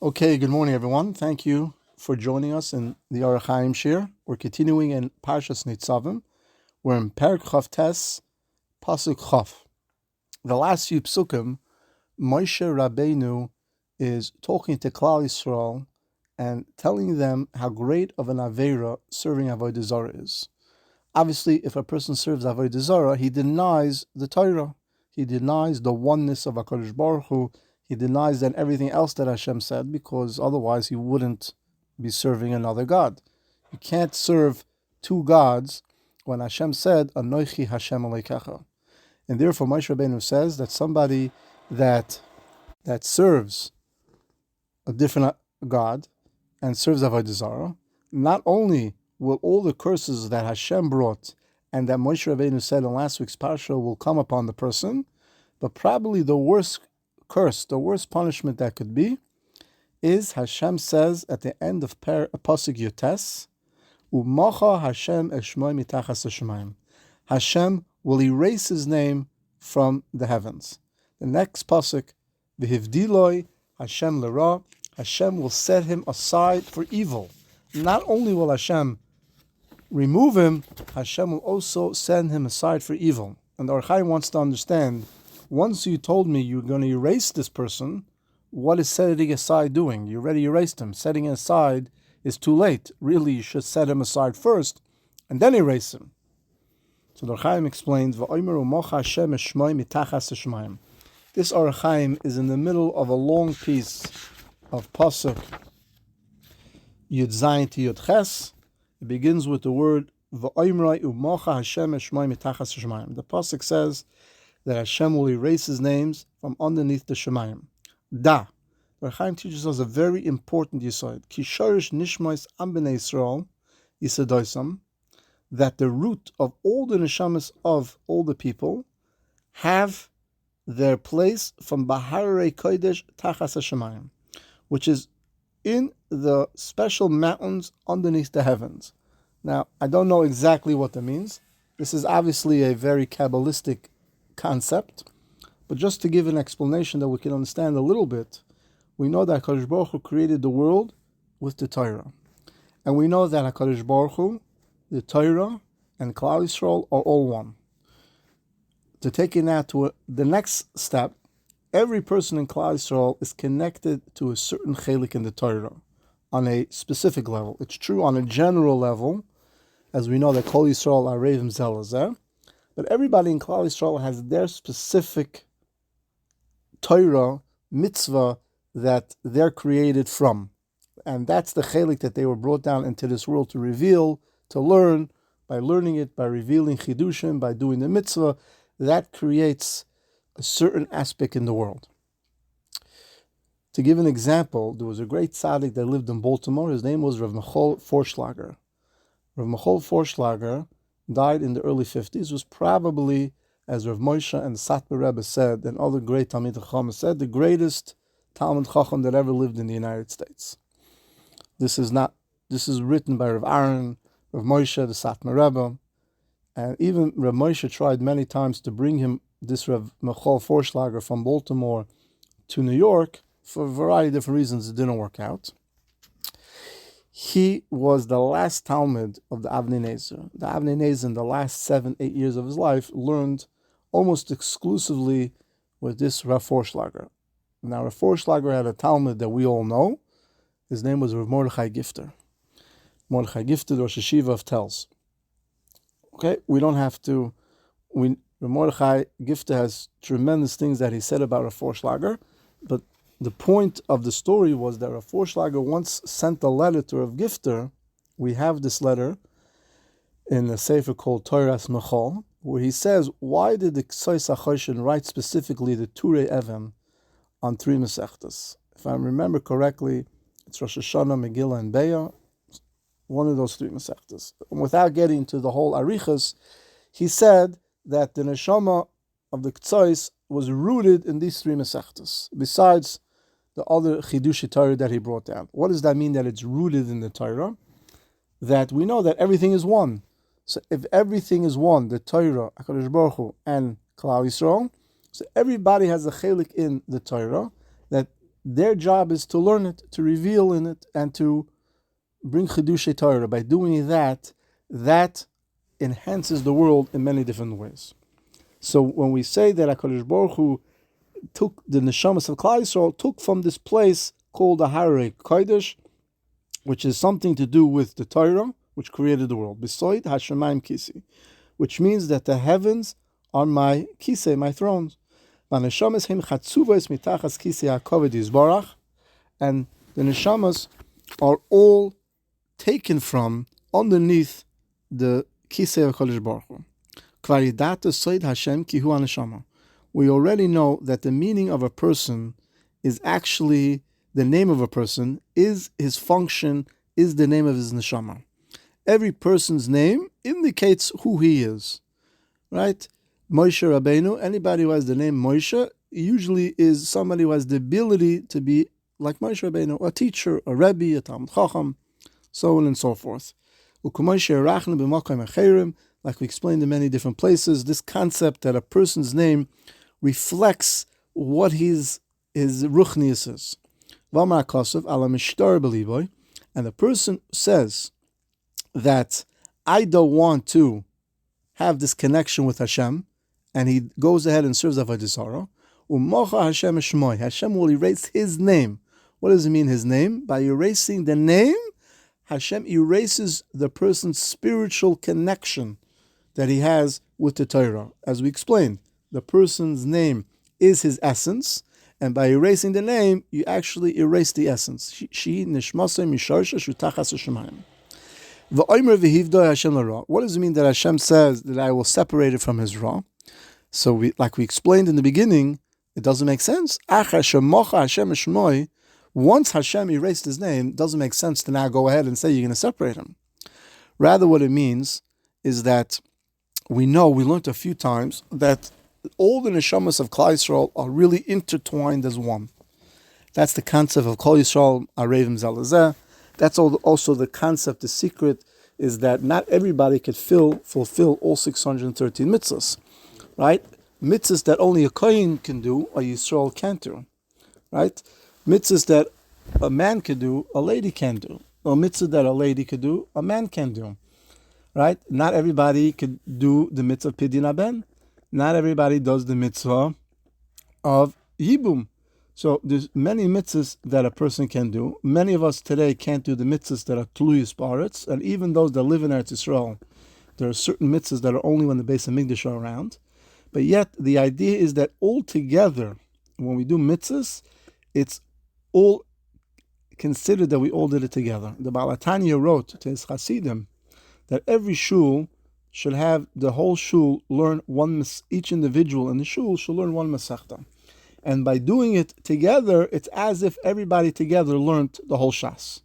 Okay, good morning, everyone. Thank you for joining us in the Hachaim shir. We're continuing in Parshat Nitzavim. We're in Perek Chav Tes, Pasuk Chav. The last few psukim, Moshe Rabbeinu is talking to Klal Yisrael and telling them how great of an Aveira serving Avodah Zarah is. Obviously, if a person serves Avodah Zarah, he denies the Torah. He denies the oneness of Hakadosh Baruch Hu. He denies then everything else that Hashem said, because otherwise he wouldn't be serving another God. You can't serve two gods when Hashem said, Anochi Hashem Aleikecha. And therefore Moshe Rabbeinu says that somebody that serves a different God and serves Avodah Zarah, not only will all the curses that Hashem brought and that Moshe Rabbeinu said in last week's Parsha will come upon the person, but probably the worst curse, the worst punishment that could be, is Hashem says at the end of Pasuk Yotes, Umacha Hashem eshmoi mitachas hashemayim. Hashem will erase his name from the heavens. The next Pasuk, V'hivdiloi Hashem l'ra, Hashem will set him aside for evil. Not only will Hashem remove him, Hashem will also send him aside for evil. And the Hachaim wants to understand, once you told me you're going to erase this person, what is setting aside doing? You already erased him. Setting him aside is too late. Really, you should set him aside first and then erase him. So the Hachaim explains, this Hachaim is in the middle of a long piece of Pasuk Yud Zayin to Yud Ches. It begins with the word V'oimrei u'mocha Hashem eshmoi mitachas hashemayim. The Pasuk says that Hashem will erase his names from underneath the Shemayim. Da. The Hachaim teaches us a very important yesod. Ki shorish nishmois am b'nei Yisrael yisadoisam, that the root of all the neshamas of all the people have their place from Baharei Kodesh Tachas HaShemayim, which is in the special mountains underneath the heavens. Now, I don't know exactly what that means. This is obviously a very Kabbalistic concept, but just to give an explanation that we can understand a little bit, we know that HaKadosh Baruch Hu created the world with the Torah. And we know that HaKadosh Baruch Hu, the Torah, and Klal Yisrael are all one. To take it now to the next step, every person in Klal Yisrael is connected to a certain chelik in the Torah on a specific level. It's true on a general level, as we know that Kol Yisrael are Revim Zelazeh, but everybody in Klal Yisrael has their specific Torah, mitzvah, that they're created from. And that's the chelik that they were brought down into this world to reveal, to learn, by learning it, by revealing chidushim, by doing the mitzvah. That creates a certain aspect in the world. To give an example, there was a great tzaddik that lived in Baltimore. His name was Rav Michal Forschlager. Rav Michal Forschlager died in the early 50s, was probably, as Rav Moshe and the Satmar Rebbe said, and other great Talmid Chacham said, the greatest Talmid Chacham that ever lived in the United States. This is written by Rav Aaron, Rav Moshe, the Satmar Rebbe, and even Rav Moshe tried many times to bring him, this Rav Michal Forschlager, from Baltimore to New York. For a variety of different reasons, it didn't work out. He was the last Talmud of the Avnei Nezer. The Avnei Nezer, in the last 7-8 years of his life, learned almost exclusively with this Rav Forschlager. Now, Rav Forschlager had a Talmud that we all know. His name was Rav Mordechai Gifter. Mordechai Gifter, the Rosh Hashiva of Telz. Okay, we don't have to. Rav Mordechai Gifter has tremendous things that he said about Rav Forschlager, but the point of the story was that Rav Forschlager once sent a letter to Rav Gifter. We have this letter in a sefer called Toras Michal, where he says, why did the Ksois HaChoshen write specifically the Turei Even on 3 Masechtas? If I remember correctly, it's Rosh Hashanah, Megillah, and Beah, one of those 3 Masechtas. Without getting into the whole Arichas, he said that the Neshama of the Ksois was rooted in these 3 Masechtas, besides the other Chidushi Torah that he brought down. What does that mean, that it's rooted in the Torah? That we know that everything is one. So if everything is one, the Torah, HaKadosh Baruch Hu, and Klal Yisrael, so everybody has a chelik in the Torah, that their job is to learn it, to reveal in it, and to bring Chidushay Torah. By doing that, that enhances the world in many different ways. So when we say that HaKadosh Baruch Hu took the neshamas of Klal Yisrael, took from this place called the Harei Kodesh, which is something to do with the Torah, which created the world. Besoid Hashemayim Kisi, which means that the heavens are my kisei, my thrones. And the neshamas are all taken from underneath the kisei of Kodesh Baruch Hu. We already know that the meaning of a person is actually the name of a person, is his function, is the name of his neshama. Every person's name indicates who he is, right? Moshe Rabbeinu, anybody who has the name Moshe, usually is somebody who has the ability to be like Moshe Rabbeinu, a teacher, a Rebbe, a Talmud Chacham, so on and so forth. Like we explained in many different places, this concept that a person's name reflects what his ruchnius is. And the person says that I don't want to have this connection with Hashem, and he goes ahead and serves Avodah Zarah. Hashem will erase his name. What does it mean, his name? By erasing the name, Hashem erases the person's spiritual connection that he has with the Torah. As we explained, the person's name is his essence, and by erasing the name, you actually erase the essence. What does it mean that Hashem says that I will separate it from his Ra? So like we explained in the beginning, it doesn't make sense. Once Hashem erased his name, it doesn't make sense to now go ahead and say you're going to separate him. Rather, what it means is that we learned a few times that all the neshamas of Klal Yisrael are really intertwined as one. That's the concept of Kol Yisrael Arevim Zalazeh. That's also the concept, the secret, is that not everybody could fulfill all 613 mitzvahs, right? Mitzvahs that only a Kohen can do, a Yisrael can't do, right? Mitzvahs that a man could do, a lady can do. Or mitzvah that a lady could do, a man can do, right? Not everybody could do the mitzvah of Pidyon Haben. Not everybody does the mitzvah of Yibum. So there's many mitzvahs that a person can do. Many of us today can't do the mitzvahs that are Tluyus Ba'aretz, and even those that live in Eretz Yisrael, there are certain mitzvahs that are only when the Beis HaMikdash are around. But yet, the idea is that all together, when we do mitzvahs, it's all considered that we all did it together. The Baal HaTanya wrote to his Hasidim that every shul should have the whole shul learn each individual in the shul should learn one Masechta. And by doing it together, it's as if everybody together learned the whole Shas.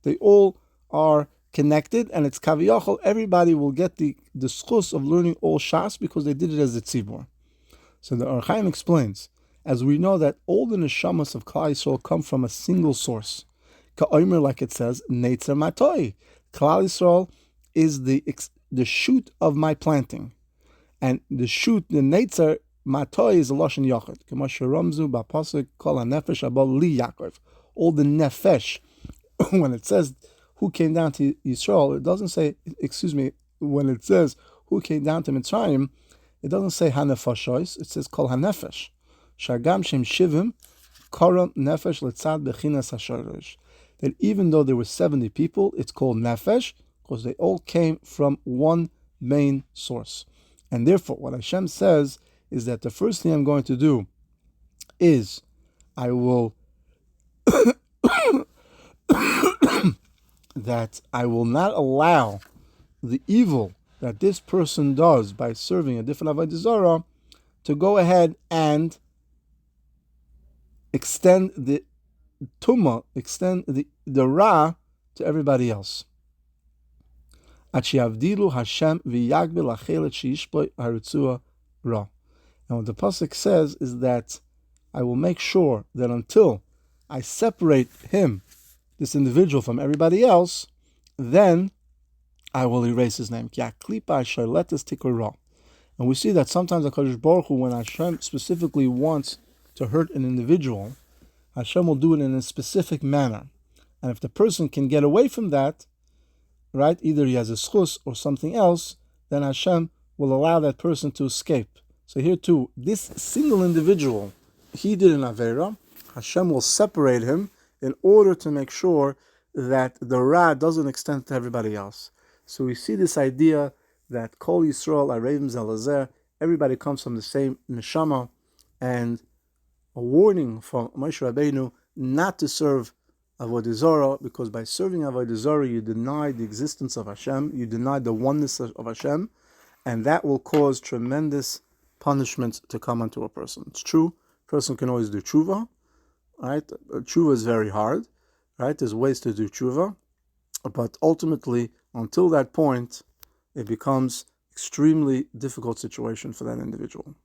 They all are connected, and it's Kaviyachol, everybody will get the schus of learning all Shas because they did it as a tzibur. So the Hachaim explains, as we know that all the neshamas of Klal Yisrael come from a single source. Ka'omer, like it says, Neitzer Matoi. Klal Yisrael is the shoot of my planting. And the shoot, the Neitzer, Matoi is a Lashon Yachid. Ramzu ba'pasuk kol ha'nefesh abol li Yaakov. All the nefesh, when it says who came down to Yisrael, it doesn't say, when it says who came down to Mitzrayim, it doesn't say hanefashos, it says kol ha'nefesh. Shagam shem shivim kara nefesh letzad bechinas hashorosh. That even though there were 70 people, it's called nefesh because they all came from one main source. And therefore, what Hashem says is that the first thing I'm going to do is I will that I will not allow the evil that this person does by serving a different Avodah Zarah to go ahead and extend the Tumah, extend the Ra to everybody else. Hashem Ra. And what the pasuk says is that I will make sure that until I separate him, this individual, from everybody else, then I will erase his name. And we see that sometimes HaKadosh Baruch Hu, when Hashem specifically wants to hurt an individual, Hashem will do it in a specific manner. And if the person can get away from that, right, either he has a schus or something else, then Hashem will allow that person to escape. So here too, this single individual, he did an Aveira, Hashem will separate him in order to make sure that the Ra doesn't extend to everybody else. So we see this idea that Kol Yisrael Arevim Zelazer, everybody comes from the same neshama, and a warning from Moshe Rabbeinu not to serve Avodah Zarah, because by serving Avodah Zarah you deny the existence of Hashem, you deny the oneness of Hashem, and that will cause tremendous punishment to come onto a person. It's true, a person can always do tshuva, right? Tshuva is very hard, right? There's ways to do tshuva, but ultimately, until that point, it becomes extremely difficult situation for that individual.